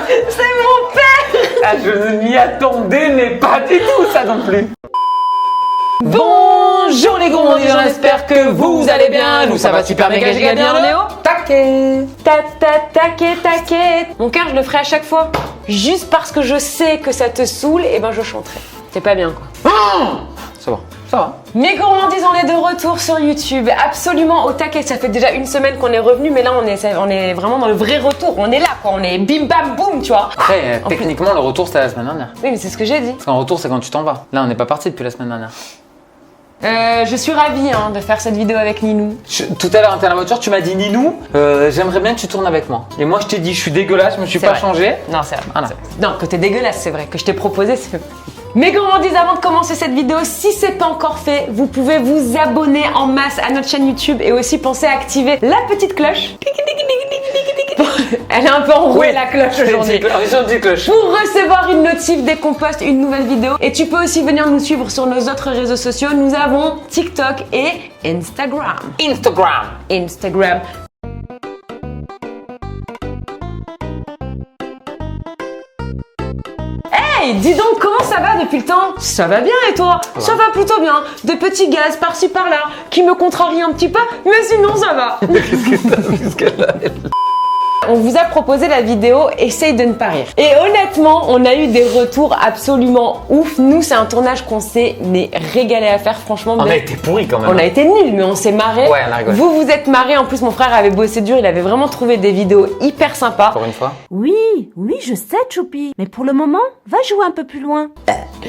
C'est mon père. Ah, je ne m'y attendais, mais pas du tout ça non plus. Bonjour les gourmands, j'espère que vous allez bien. Nous ça va super méga giga bien, Léo. Taquet. Taquet. Mon cœur, je le ferai à chaque fois. Juste parce que je sais que ça te saoule, et ben je chanterai. C'est pas bien quoi. C'est bon, ça va. Mes gourmandises, on est de retour sur YouTube, absolument au taquet. Ça fait déjà une semaine qu'on est revenu, mais là on est vraiment dans le vrai retour. On est là quoi, on est bim bam boum, tu vois. Après, techniquement, le retour c'était la semaine dernière. Oui, mais c'est ce que j'ai dit. Parce qu'un retour c'est quand tu t'en vas. Là, on n'est pas parti depuis la semaine dernière. Je suis ravie de faire cette vidéo avec Ninou. Tout à l'heure, on était à la voiture, tu m'as dit Ninou, j'aimerais bien que tu tournes avec moi. Et moi, je t'ai dit, je suis dégueulasse, je me suis C'est pas vrai. changé. Non, c'est vrai. Voilà. Non, que t'es dégueulasse, c'est vrai. Que je t'ai proposé, c'est... Mes gourmandises, avant de commencer cette vidéo, si c'est pas encore fait, vous pouvez vous abonner en masse à notre chaîne YouTube et aussi penser à activer la petite cloche. Elle est un peu enrouée la cloche aujourd'hui. cloche. Pour recevoir une notif dès qu'on poste une nouvelle vidéo. Et tu peux aussi venir nous suivre sur nos autres réseaux sociaux. Nous avons TikTok et Instagram. Instagram. Hey, dis donc, comment ça va depuis le temps? Ça va bien et toi? Ça va plutôt bien. Des petits gaz par-ci par-là qui me contrarient un petit peu, mais sinon ça va. On vous a proposé la vidéo Essaye de ne pas rire. Et honnêtement, on a eu des retours absolument ouf. Nous, c'est un tournage qu'on s'est régalé à faire, franchement. On a été pourris quand même. On a été nuls, mais on s'est marré. Ouais, on a rigolé. Vous êtes marrés. En plus, mon frère avait bossé dur. Il avait vraiment trouvé des vidéos hyper sympas. Pour une fois. Oui, je sais, Choupi. Mais pour le moment, va jouer un peu plus loin.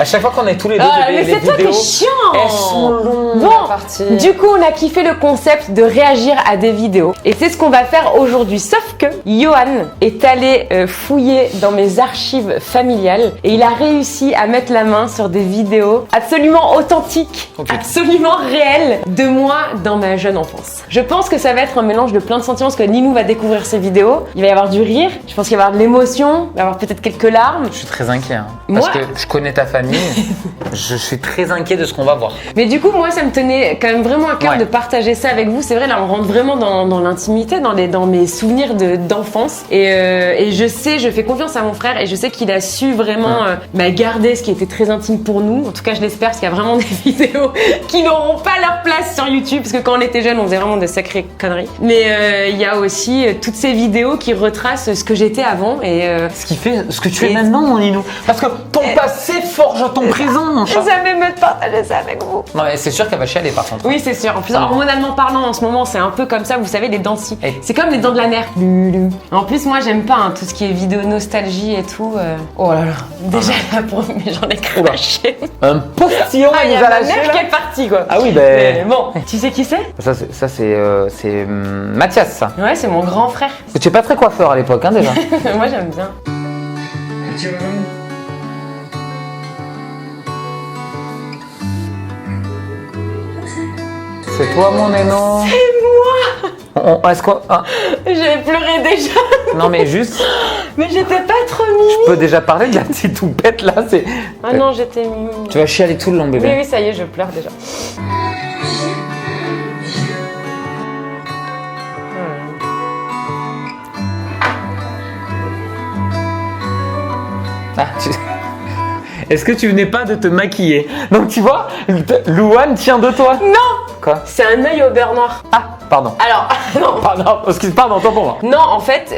À chaque fois qu'on est tous les deux, Mais c'est toi qui es chiant. elles sont longues. Bon, la partie. du coup, on a kiffé le concept de réagir à des vidéos. Et c'est ce qu'on va faire aujourd'hui. Sauf que Johan est allé fouiller dans mes archives familiales et il a réussi à mettre la main sur des vidéos absolument authentiques, absolument réelles de moi dans ma jeune enfance. Je pense que ça va être un mélange de plein de sentiments parce que Ninou va découvrir ces vidéos. Il va y avoir du rire, je pense qu'il va y avoir de l'émotion, il va y avoir peut-être quelques larmes. Je suis très inquiet. Moi- Parce que je connais ta famille. Je suis très inquiet de ce qu'on va voir. Mais du coup, moi, ça me tenait quand même vraiment à cœur Ouais. de partager ça avec vous. C'est vrai, là, on rentre vraiment dans l'intimité, dans mes souvenirs d'enfance. Et je sais, je fais confiance à mon frère et je sais qu'il a su vraiment garder ce qui était très intime pour nous. En tout cas, je l'espère parce qu'il y a vraiment des vidéos qui n'auront pas leur place sur YouTube parce que quand on était jeunes, on faisait vraiment de sacrées conneries. Mais il y a aussi toutes ces vidéos qui retracent ce que j'étais avant et Ce qui fait ce que tu es maintenant, mon Ninou. Parce que ton passé forge ton présent, mon chat. ça m'émeut de partager ça avec vous. Non, mais c'est sûr qu'elle va chialer par contre. Oui, c'est sûr. En plus, Ah. hormonalement parlant, en ce moment, c'est un peu comme ça, vous savez, les dents de scie. Et- C'est comme les dents de la mer. En plus, moi, j'aime pas tout ce qui est vidéo nostalgie et tout. Oh là là. Déjà, là, mais j'en ai craché. Un postillon, Il y il a nous a ma lâché mère là. qui est partie, quoi. Ah oui, Mais bon, tu sais qui c'est? Ça c'est Mathias, ça. Ouais, c'est mon grand frère. Tu es pas très coiffeur à l'époque, hein, déjà. Moi, j'aime bien. C'est toi, mon Néno. C'est moi. Est-ce qu'on... ah, J'ai pleuré déjà. non, mais juste, Mais j'étais pas trop mimi. je peux déjà parler de la petite toupette, là, c'est... Ah non, j'étais mimi. Tu vas chialer tout le long, bébé. Oui, ça y est, je pleure déjà. Ah, est-ce que tu venais pas de te maquiller? Donc, tu vois, Louane tient de toi. Non, Quoi? c'est un œil au beurre noir. Ah, pardon. Alors, non. Pardon, excuse, pardon, toi pour moi. Non, en fait,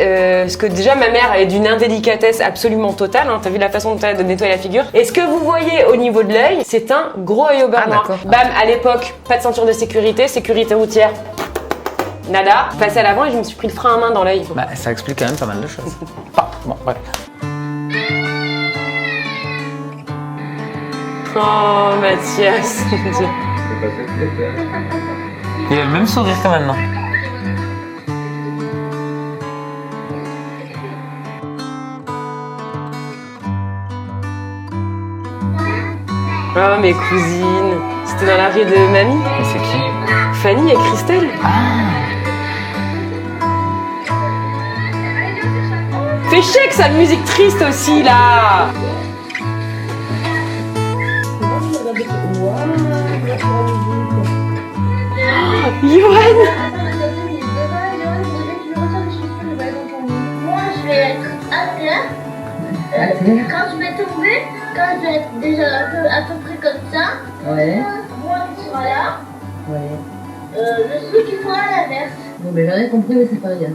parce que déjà ma mère est d'une indélicatesse absolument totale. T'as vu la façon dont elle a de nettoyer la figure. Et ce que vous voyez au niveau de l'œil, c'est un gros œil au beurre Ah, noir. d'accord. Bam, à l'époque, pas de ceinture de sécurité routière. Nada. Passé à l'avant et je me suis pris le frein à main dans l'œil. Bah, ça explique quand même pas mal de choses. Enfin, bon, bref. Oh, Mathias. Il a le même sourire que maintenant. Oh, mes cousines. C'était dans la rue de mamie. Mais c'est qui? Fanny et Christelle. Fais chier que ça de musique triste aussi, là. Johan. Moi, je vais être à terre Quand je vais tomber, quand je vais être déjà à peu près comme ça, Ouais, moi qui sera là, ouais. le truc il fera l'inverse. Bon, ben j'en ai compris, mais c'est pas grave.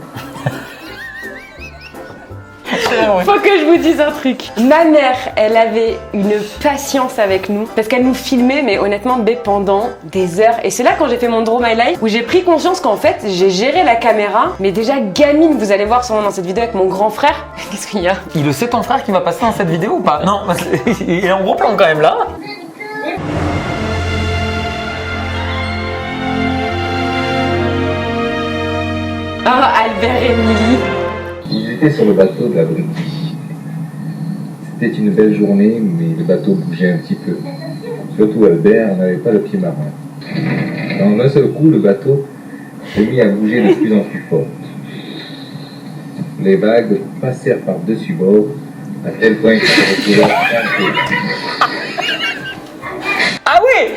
Faut que je vous dise un truc. Ma mère, elle avait une patience avec nous parce qu'elle nous filmait, mais honnêtement, pendant des heures. Et c'est là quand j'ai fait mon Draw My Life où j'ai pris conscience qu'en fait, j'ai géré la caméra, mais déjà gamine, vous allez voir sûrement dans cette vidéo avec mon grand frère. Qu'est-ce qu'il y a? Il le sait ton frère qui va passer dans cette vidéo ou pas? Non, il est en gros plan quand même là. Ah, Albert et Émilie. Ils étaient sur le bateau de la Brittie. C'était une belle journée, mais le bateau bougeait un petit peu. Surtout Albert n'avait pas le pied marin. Dans un seul coup, le bateau s'est mis à bouger de plus en plus fort. Les vagues passèrent par-dessus bord, à tel point qu'il se retrouva Ah oui.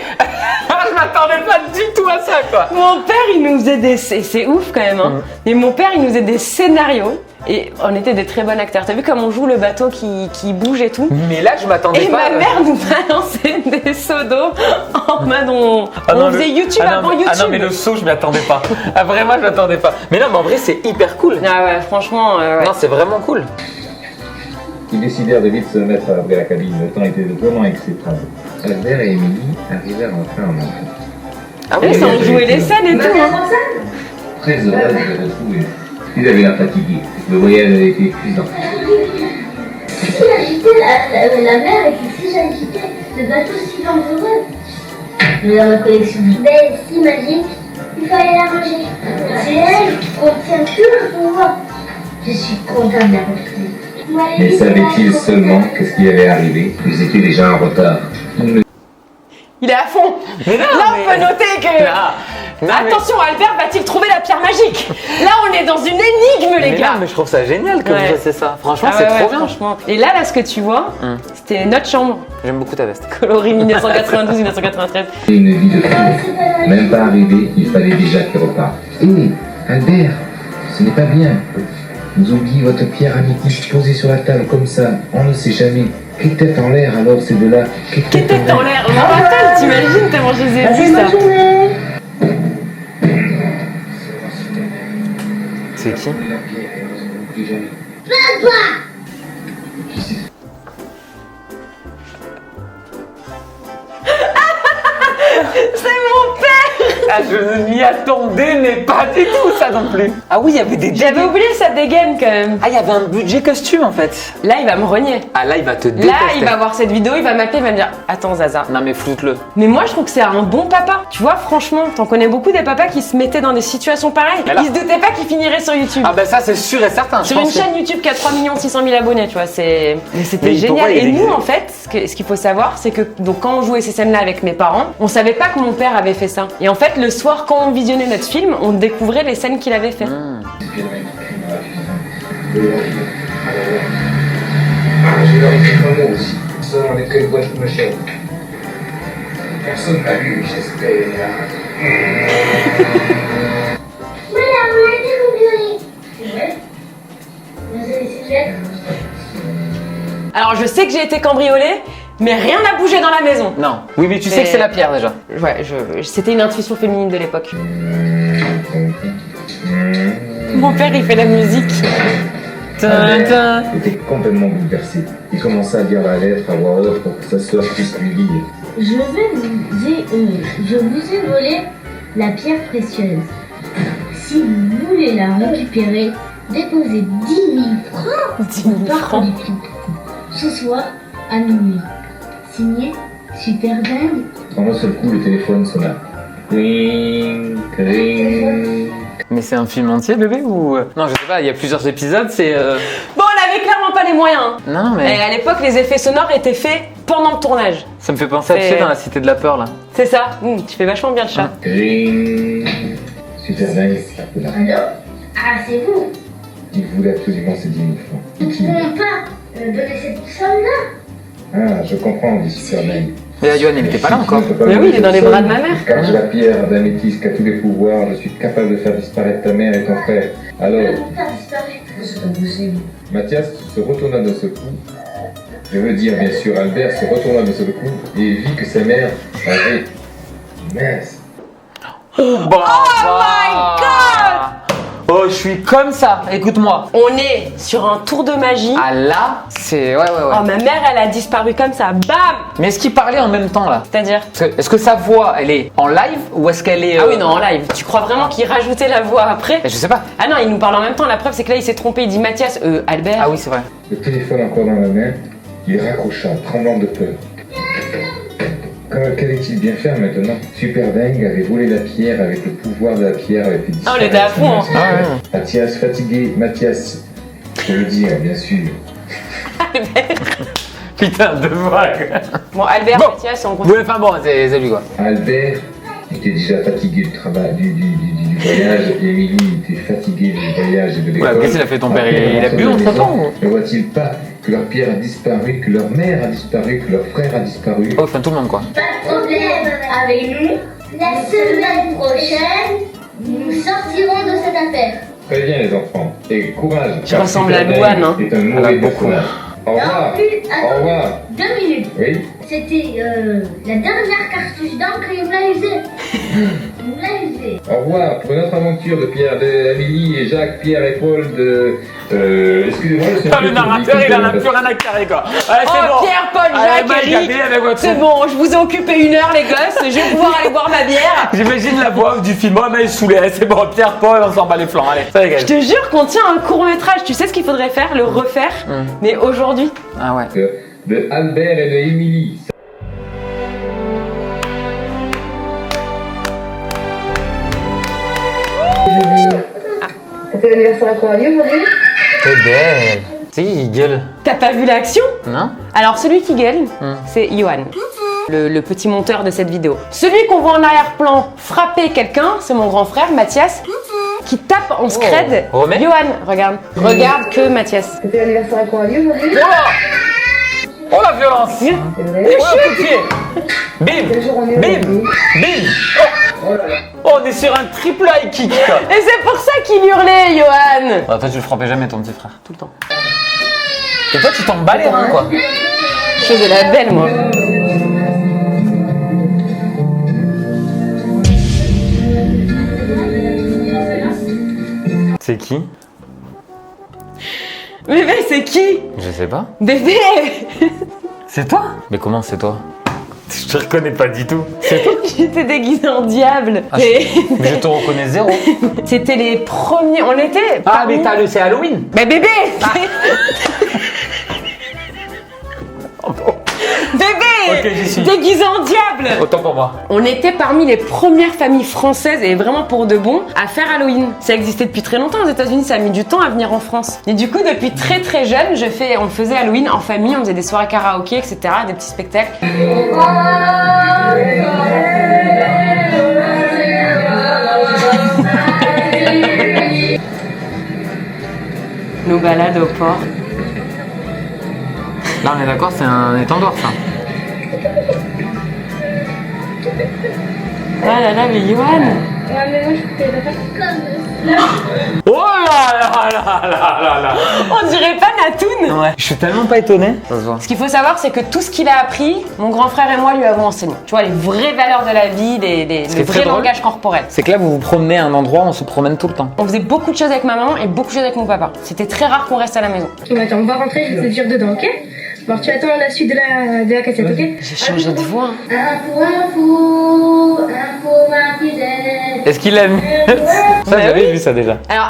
Je m'attendais pas du tout à ça quoi. Mon père, il nous faisait des... C'est ouf quand même, hein. Mais mon père, il nous faisait des scénarios. Et on était des très bons acteurs. T'as vu comme on joue le bateau qui bouge et tout? Mais là je m'attendais Et pas. ma mère nous balançait des seaux d'eau en mode on faisait YouTube avant YouTube. Ah non mais le saut je m'y attendais pas. Ah vraiment je m'attendais pas. Mais non mais en vrai c'est hyper cool. Ah ouais, franchement, ouais. Non c'est vraiment cool. Ils décidèrent de vite se mettre à l'abri de la cabine. Le temps était vraiment exécrable. Albert et Émilie arrivèrent enfin en Angleterre. Ah Oui, oui, ça, on jouait les scènes et tout. Hein. Très heureux de les retrouver. Ils avaient l'air fatigués. Le voyage avait été épuisant. Si j'agitais la mer et puis si j'agitais le bateau si dangereux. Mais dans ma collection. Ben, si magique, il fallait la ranger. C'est elle qui contient tout le pouvoir. Je suis contente de la retrouver. Mais savaient-ils seulement qu'est-ce qui allait arriver? Ils étaient déjà en retard. Il est à fond. Mais non, Là, on peut noter que... Non, Attention, Albert va-t-il trouver la pierre magique? Là, on est dans une énigme, les mais gars. non, mais je trouve ça génial que Ouais. vous fassiez ça. Franchement, Ah c'est ouais, trop ouais, bien. franchement. Et là, ce que tu vois, c'était notre chambre. J'aime beaucoup ta veste. Coloris 1992-1993. Une vie de fou. Même pas arrivé, il fallait déjà qu'il reparte. Hé, Albert, ce n'est pas bien. Vous oubliez votre pierre améthyste posée sur la table comme ça. On ne sait jamais. Quelle tête en l'air alors ces deux-là? Quelle tête en l'air? Attends, t'imagines tellement je les ai vus, ça. C'est qui? C'est mon père. Ah, je ne m'y attendais, mais pas du tout ça non plus. Ah oui, il y avait des J'avais oublié sa dégaine quand même. Ah, il y avait un budget costume en fait. Là, il va me renier. Ah là, il va te détester. Là, il va voir cette vidéo, il va m'appeler, il va me dire attends Zaza. Non mais floute-le. Mais moi, je trouve que c'est un bon papa. Tu vois, franchement, t'en connais beaucoup des papas qui se mettaient dans des situations pareilles. Mais là- Ils se doutaient pas qu'ils finiraient sur YouTube. Ah bah ça c'est sûr et certain. Sur une chaîne YouTube qui a 3 600 000 abonnés, tu vois, c'est... Mais c'était Mais pourquoi génial. il Et est nous, en fait, ce qu'il faut savoir, c'est que donc, quand on jouait ces scènes-là avec mes parents, on savait pas que mon père avait fait ça. Et en fait, le soir, quand on visionnait notre film, on découvrait les scènes qu'il avait fait. J'ai leur écrit un mot aussi. Ça, on est que une boîte de chaîne. Personne n'a lu, j'espère. Madame, arrêtez de vous gueuler. C'est vrai? Vous avez laissé faire? Alors, je sais que j'ai été cambriolée, mais rien n'a bougé dans la maison. Non. Oui mais tu sais Mais- que c'est la pierre déjà. Ouais, c'était une intuition féminine de l'époque. Mon père, il fait la musique. Albert était complètement bouleversé. Il commença à dire la lettre à voix haute pour que sa sœur puisse lui lire. Je vous ai volé la pierre précieuse. Si vous voulez la récupérer, déposez 10 000 francs 10 000 par francs. politique. Ce soir, à minuit. Signé Super Dingue. En un seul coup, le téléphone sonna. Cling, cling. Mais c'est un film entier bébé ou... Non je sais pas, il y a plusieurs épisodes, c'est... Bon, on avait clairement pas les moyens. Hein. Non Et mais... à l'époque, les effets sonores étaient faits pendant le tournage. Ça me fait penser à tu C'est- sais dans la Cité de la Peur là. C'est ça. Tu fais vachement bien le chat. Cling. Super dingue, appela. Allô? Ah, c'est vous. Il voulait absolument ces 10 000 francs. Nous ne pouvons pas donner cette somme-là. Ah, je comprends, dit Super dingue. Mais Yoann il était pas là encore. Mais oui, il est dans les bras de ma mère. Car j'ai la pierre d'améthyste qui a tous les pouvoirs, je suis capable de faire disparaître ta mère et ton frère. Alors, Putain, disparu. C'est impossible. Mathias se retourna d'un seul coup. Je veux dire, bien sûr, Albert se retourna d'un seul coup et vit que sa mère avait... Mince. Oh my god! Oh, je suis comme ça, écoute-moi. On est sur un tour de magie. Ah là, c'est... Ouais. Oh, ma mère, elle a disparu comme ça. Bam! Mais est-ce qu'ils parlaient en même temps là? C'est-à-dire? Est-ce que sa voix, elle est en live ou est-ce qu'elle est... Ah oui, non, en live. Tu crois vraiment qu'il rajoutait la voix après? Je sais pas. Ah non, il nous parle en même temps. La preuve, c'est que là, il s'est trompé. Il dit Mathias, Albert. Ah oui, c'est vrai. Le téléphone encore dans la main, il raccrocha, tremblant de peur. Qu'allait-il bien faire maintenant? Super Dingue avait volé la pierre avec le pouvoir de la pierre, avait fait Ah, on était à fond, hein. Mathias fatigué, Mathias, je veux dire, bien sûr. Putain, de vague. Bon, Albert, Bon. Mathias, on continue. Ouais, enfin bon, c'est lui quoi. Albert était déjà fatigué du travail, du voyage, et Émilie était fatiguée du voyage et de l'école. Ouais, qu'est-ce qu'il a fait ton père? Il a bu entre-temps ou? Ne voit-il pas que leur pierre a disparu, que leur mère a disparu, que leur frère a disparu? Oh, enfin tout le monde quoi. Pas de problème avec nous. La semaine prochaine, nous sortirons de cette affaire. Très bien les enfants, et courage. Je car ressemble Super à Louane, Dingue hein. est un Elle a mauvais beaucoup. personnage. Au revoir. Non plus, Au attends, revoir. 2 minutes. Oui. C'était la dernière cartouche d'encre et il me l'a usée. Il me l'a usée. Au revoir pour notre aventure de Pierre, d'Amélie et Jacques, Pierre et Paul de... excusez-moi, je sais Ah, le narrateur, il en a plus rien à carrer quoi. Allez, c'est Oh, bon. Pierre, Paul, Allez, Jacques, Mike, Eric. allez, avec votre- C'est bon, je vous ai occupé 1 heure, les gosses. Je vais pouvoir aller boire ma bière. J'imagine la voix du film. Oh, mais il est saoulé. Allez, c'est bon, Pierre, Paul, on s'en bat les flancs. Allez, ça Je dégage. te jure qu'on tient un court métrage. Tu sais ce qu'il faudrait faire? Le refaire. Mais aujourd'hui. Ah ouais. De Albert et de Émilie. C'était l'anniversaire à quoi? Aujourd'hui? T'es belle. Si, il gueule. T'as pas vu l'action? Non? Alors celui qui gueule, c'est Johan, le petit monteur de cette vidéo. Celui qu'on voit en arrière-plan frapper quelqu'un, c'est mon grand frère Mathias, qui tape en scred. Remets. Johan, regarde. Regarde que Mathias. C'était l'anniversaire à quoi? Aujourd'hui? Oh là! Oh la violence! C'est vrai? Oh le coup de pied! Bim! Quel jour on est Bim! aujourd'hui? Bim! Oh, on est sur un triple high kick quoi! Et c'est pour ça qu'il hurlait, Johan. Ah, toi, tu le frappais jamais ton petit frère. Tout le temps. Et toi, tu t'en bats les reins quoi! Je faisais la belle, moi. C'est qui? Bébé, c'est qui? Je sais pas. Bébé. C'est toi? Mais comment c'est toi? Je te reconnais pas du tout. C'est toi? J'étais déguisée en diable. Ah, Et Mais je te reconnais zéro. c'était les premiers. On était. Ah, parmi- mais c'est Halloween! Mais bébé. Bébé. Ok, j'y suis. Déguisé en diable. Autant pour moi. On était parmi les premières familles françaises et vraiment pour de bon à faire Halloween. Ça existait depuis très longtemps aux États-Unis, ça a mis du temps à venir en France. Et du coup, depuis très très jeune, on faisait Halloween en famille, on faisait des soirées karaoké, etc., des petits spectacles. Nos balades au port. Là, on est d'accord, c'est un étendard ça. Ah là là, mais Johan. Oh là là là là là là! On dirait pas Natoun. Ouais. Je suis tellement pas étonné. Ça se voit. Ce qu'il faut savoir, c'est que tout ce qu'il a appris, mon grand frère et moi lui avons enseigné. Tu vois, les vraies valeurs de la vie, Ce qui le est très vrai drôle. langage corporel. C'est que là, vous vous promenez à un endroit où on se promène tout le temps. On faisait beaucoup de choses avec ma maman et beaucoup de choses avec mon papa. C'était très rare qu'on reste à la maison. Bon, attends, on va rentrer, je vais te dire dedans, ok? Alors tu attends la suite de la cassette, ok? J'ai changé de voix. Info, Marquisette. Est-ce qu'il a mis Ça, j'avais vu ça déjà. Alors,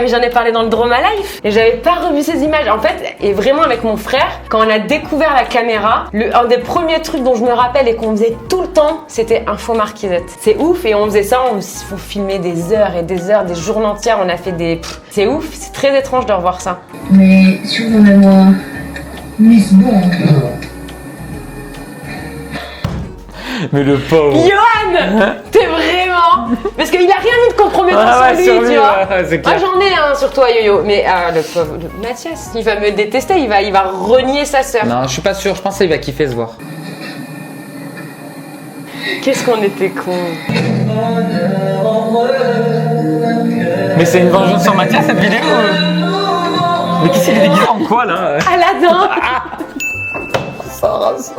mais j'en ai parlé dans le Drama Life et j'avais pas revu ces images. En fait, et vraiment avec mon frère, quand on a découvert la caméra, un des premiers trucs dont je me rappelle et qu'on faisait tout le temps, c'était Info Marquisette. C'est ouf et on faisait ça, on filmait des heures et des heures, des journées entières, on a fait des... C'est ouf, c'est très étrange de revoir ça. Mais surnommez-moi Miss Bond. Mais le pauvre. Johan, t'es vraiment... Parce qu'il a rien mis de compromettant Ah ouais, sur lui, sur lui, tu vois. ouais, c'est clair. Moi j'en ai un sur toi, Yo-Yo. Mais le pauvre Mathias, il va me détester, il va renier sa sœur. Non, je suis pas sûr. Je pense qu'il va kiffer se voir. Qu'est-ce qu'on était cons. Mais c'est une vengeance sur Mathias cette vidéo Mais qui s'est déguisé en quoi là? Aladdin. Sarah, ça.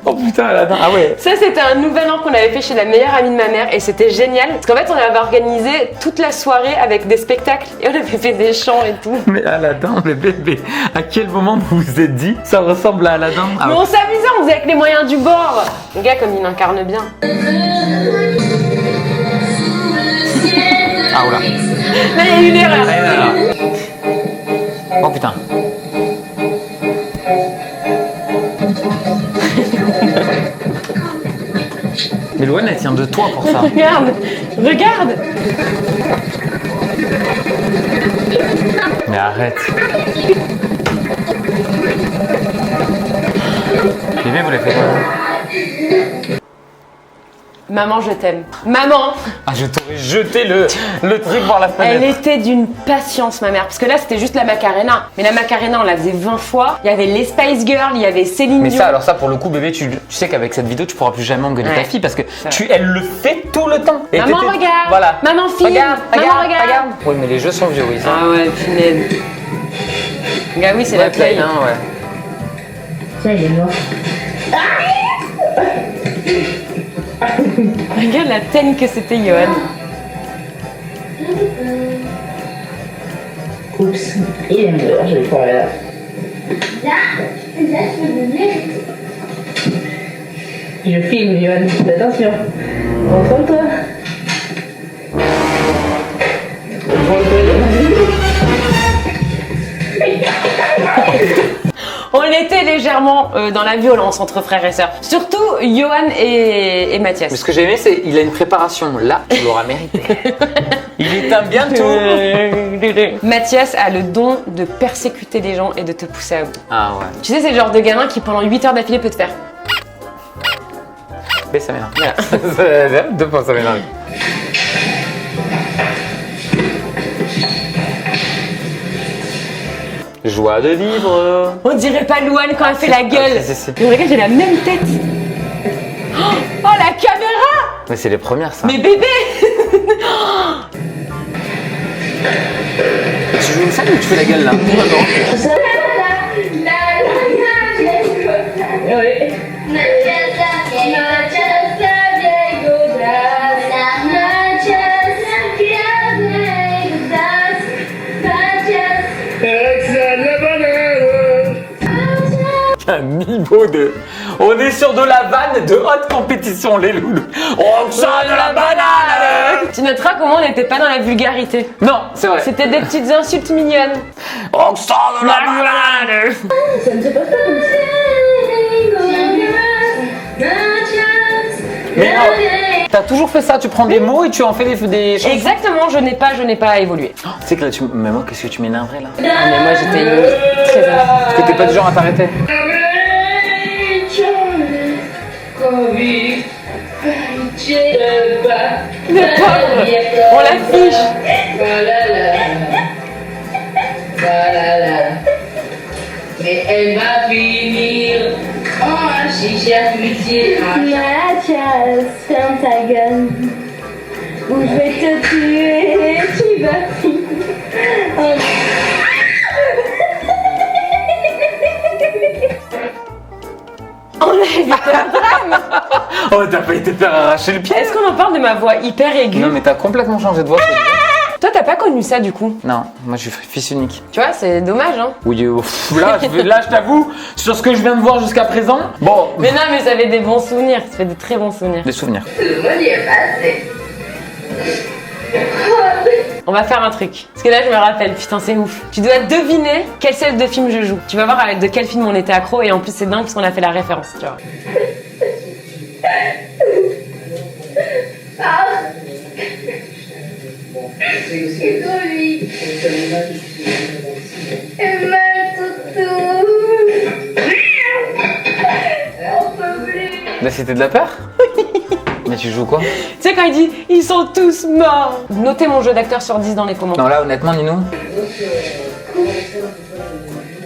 Oh putain, Aladdin. Ah ouais. Ça, c'était un nouvel an qu'on avait fait chez la meilleure amie de ma mère et c'était génial. Parce qu'en fait, on avait organisé toute la soirée avec des spectacles et on avait fait des chants et tout. Mais Aladdin, le bébé, à quel moment vous vous êtes dit ça ressemble à Aladdin? Ah Mais ouais. on s'amusait, on faisait avec les moyens du bord. Le gars, comme il incarne bien. Ah oula. Là, il y a eu une erreur. Ah, là, là. Oh putain. Mais Louane, elle tient de toi pour ça. Regarde, regarde. Mais arrête. Bébé, vous l'avez fait quoi? Maman, je t'aime. Maman, Ah, je t'aurais jeté le truc par la fenêtre. elle était d'une patience, ma mère. Parce que là, c'était juste la Macarena. Mais la Macarena, on la faisait 20 fois. Il y avait les Spice Girls, il y avait Céline Mais Dion. ça, alors ça, pour le coup, bébé, tu sais qu'avec cette vidéo, tu pourras plus jamais engueuler Ouais. ta fille parce que vrai. elle le fait tout le temps. Et Maman, t'étais- regarde. Voilà. Maman, filme. Regarde, Maman, regarde. Oui, mais les jeux sont vieux, oui. Ça. Ah ouais, punaise. Gars, oui, c'est la play. hein, ouais. Tiens, il est mort. Regarde la teigne que c'était, Johan. Oups, il est mort, je vais pas là. Là, je peux donner. Je filme, Johan. Fais attention. Concentre-toi. On était légèrement dans la violence entre frères et sœurs. Surtout Johan et Mathias. Mais ce que j'ai aimé, c'est qu'il a une préparation. Là, tu l'auras mérité. Il éteint bien tout. Mathias a le don de persécuter les gens et de te pousser à bout. Ah ouais. Tu sais, c'est le genre de gamin qui pendant 8 heures d'affilée peut te faire. Mais ça m'énerve. Deux fois, ça m'énerve. Joie de vivre. On dirait pas Louane quand elle fait la gueule. si. Mais regarde, j'ai la même tête. Oh, la caméra. Mais c'est les premières, ça. Mais bébé. Tu joues une scène ou tu fais la gueule là? Oui. Un niveau de. On est sur de la vanne de haute compétition, les loulous. On sort de la banane. Tu noteras comment on n'était pas dans la vulgarité. Non, c'est vrai. C'était des petites insultes mignonnes. On sort de la banane. Ça ne se passe pas comme ça. Mais non, t'as toujours fait ça. Tu prends des mots et tu en fais des choses. Exactement, je n'ai pas évolué. C'est que là, mais moi, qu'est-ce que tu m'énerverais là? Ah, mais moi j'étais très Parce que t'es pas du genre à t'arrêter. Le pauvre, on l'affiche. Mais elle va finir en chicha pitié. Mathias, ferme ta gueule. Ou je vais te tuer, tu vas finir. Oh. On a évité un drame. Oh, t'as pas été faire arracher le pied. Est-ce qu'on en parle de ma voix hyper aiguë? Non, mais t'as complètement changé de voix. Toi, t'as pas connu ça du coup? Non, moi je suis fils unique. Tu vois, c'est dommage, hein. Oui, là, je t'avoue, sur ce que je viens de voir jusqu'à présent, bon, Mais non, mais ça fait des bons souvenirs, ça fait des très bons souvenirs. des souvenirs. On va faire un truc. Parce que là, je me rappelle, putain, c'est ouf. Tu dois deviner quelle scène de film je joue. Tu vas voir avec de quel film on était accro et en plus, c'est dingue parce qu'on a fait la référence, tu vois. C'est tout lui. Et même toutou. On peut plus. La cité de la peur. Mais tu joues quoi? Tu sais, quand il dit ils sont tous morts. Notez mon jeu d'acteur sur 10 dans les commentaires. Non, là, honnêtement, Ninou.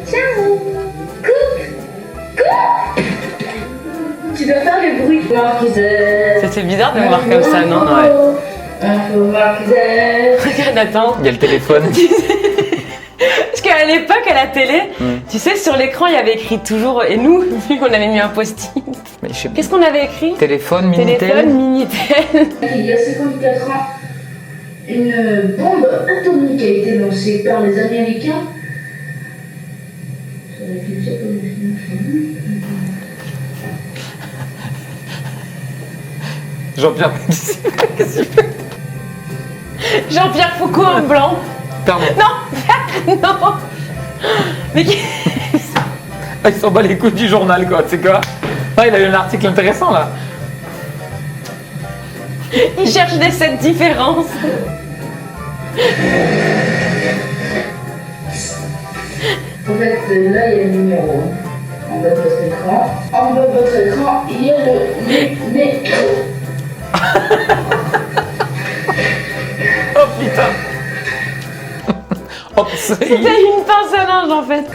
Ciao. Tu dois faire le bruit. Marquisette. C'est bizarre de me voir comme ça, non? Ouais. Info Marquisette. Regarde, attends. Il y a le téléphone. Parce qu'à qu'à l'époque, à la télé, tu sais, sur l'écran, il y avait écrit toujours, et nous, vu qu'on avait mis un post-it, Mais je sais pas. qu'est-ce qu'on avait écrit? Téléphone, Minitel. Téléphone, Minitel. Il y a 54 ans, une bombe atomique a été lancée par les Américains sur la culture Jean-Pierre. Jean-Pierre Foucault en blanc. Pardon. Non, non. Mais qui... Ah, il s'en bat les couilles du journal, quoi. Tu sais quoi? Ah, il a eu un article intéressant, là. il cherche cette différence. En fait, là, il y a le numéro en bas de votre écran. En bas de votre écran, il y a le métro. Oh putain. Oh, C'était une pince à linge en fait.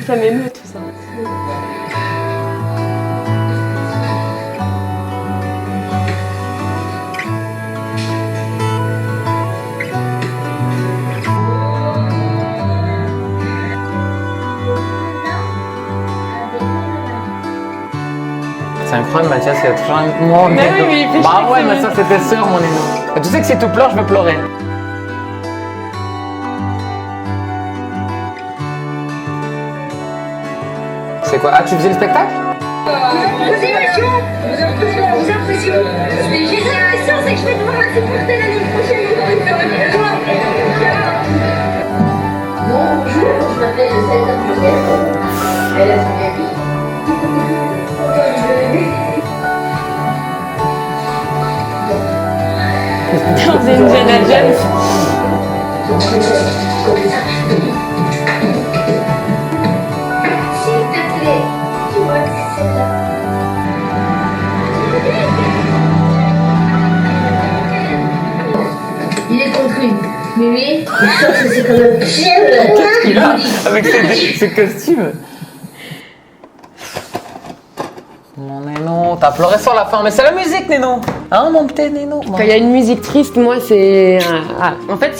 Ça m'émeut tout ça. C'est incroyable, Mathias, il y a toujours un moment. Mais oui, mais il fait Bah chier que ouais, c'est mais lui. ça, c'est tes sœurs, mon Néno. Et tu sais que si tu pleures, je vais pleurer. C'est quoi? Ah, tu faisais le spectacle? Vos émotions, vos impressions. J'ai l'impression, c'est que je vais devoir la supporter l'année prochaine. Bonjour, je m'appelle Zelda Juliette. Elle a son ami. Dans Indiana Jones. S'il te plaît, dis-moi que c'est celle-là. Il est contre une. Mais oui, je pense que c'est quand même Qu'est-ce qu'il a avec ses costumes? Mon Néno, t'as pleuré sur la fin, mais c'est la musique, Néno. Hein, mon petit Néno? Quand il y a une musique triste, moi c'est... En fait,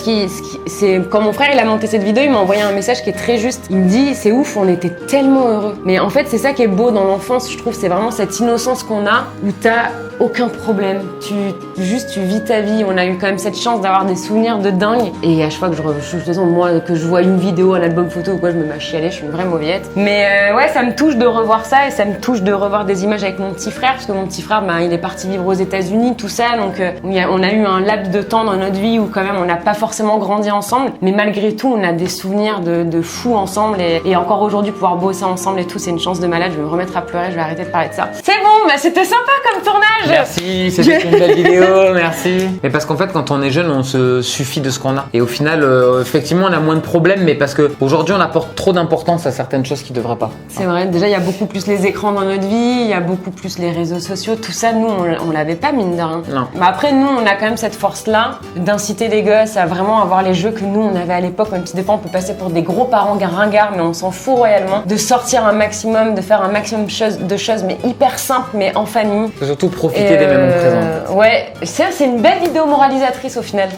c'est quand mon frère il a monté cette vidéo, il m'a envoyé un message qui est très juste. Il me dit, c'est ouf, on était tellement heureux. Mais en fait, c'est ça qui est beau dans l'enfance, je trouve, c'est vraiment cette innocence qu'on a, où t'as aucun problème. Tu vis ta vie. On a eu quand même cette chance d'avoir des souvenirs de dingue. Et à chaque fois que de toute façon, moi, que je vois une vidéo, un album photo ou quoi, je me mets à chialer, je suis une vraie mauviette. Mais ouais, ça me touche de revoir ça et ça me touche de revoir des images avec mon petit frère, parce que mon petit frère, il est parti vivre aux États-Unis, tout ça. Donc, on a eu un laps de temps dans notre vie où quand même on n'a pas forcément grandi ensemble. Mais malgré tout, on a des souvenirs de fous ensemble. Et encore aujourd'hui, pouvoir bosser ensemble et tout, c'est une chance de malade. Je vais me remettre à pleurer, je vais arrêter de parler de ça. C'est bon, bah c'était sympa comme tournage. Merci, c'était une belle vidéo, merci. Mais parce qu'en fait, quand on est jeune, on se suffit de ce qu'on a. Et au final, effectivement, on a moins de problèmes, mais parce qu'aujourd'hui, on apporte trop d'importance à certaines choses qui ne devraient pas. C'est vrai, déjà, il y a beaucoup plus les écrans dans notre vie, il y a beaucoup plus les réseaux sociaux, tout ça, nous, on l'avait pas, mine de rien. Non. Mais après, nous, on a quand même cette force-là d'inciter les gosses à vraiment avoir les jeux que nous, on avait à l'époque, même si des fois, on peut passer pour des gros parents ringards, mais on s'en fout royalement. De sortir un maximum, de faire un maximum de choses, mais hyper simples, mais en famille. Faut surtout profiter des moments présents. Ouais, c'est une belle vidéo moralisatrice au final.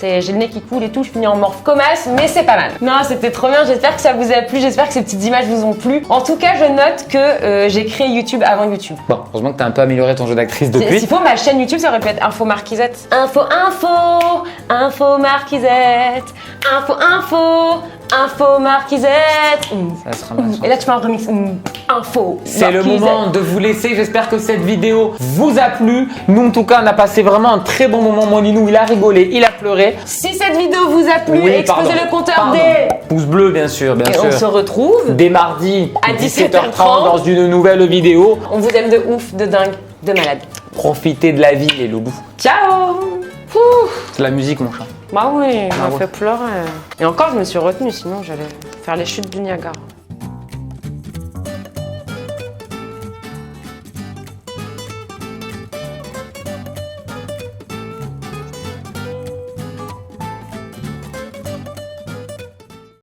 J'ai le nez qui coule et tout, je finis en morph comasse, mais c'est pas mal. Non, c'était trop bien, j'espère que ça vous a plu, j'espère que ces petites images vous ont plu. En tout cas, je note que j'ai créé YouTube avant YouTube. Bon, heureusement que t'as un peu amélioré ton jeu d'actrice depuis. S'il faut, ma chaîne YouTube, ça aurait pu être Info Marquisette. Info Marquisette. Info Marquisette. Ça sera marrant. Et là, tu fais un remix. Info. C'est le Marquisette. moment de vous laisser. J'espère que cette vidéo vous a plu. Nous, en tout cas, on a passé vraiment un très bon moment. Mon Ninou, il a rigolé, il a pleuré. Si cette vidéo vous a plu, Oui, explosez pardon. le compteur Pardon. des... Pouce bleu, bien sûr, bien Et sûr. on se retrouve. Dès mardi À 17h30 17h30 dans une nouvelle vidéo. On vous aime de ouf, de dingue, de malade. Profitez de la vie, les loulous. Ciao. C'est la musique, mon chat. Bah oui, ça Ah m'a ouais. fait pleurer. Et encore, je me suis retenue, sinon j'allais faire les chutes du Niagara.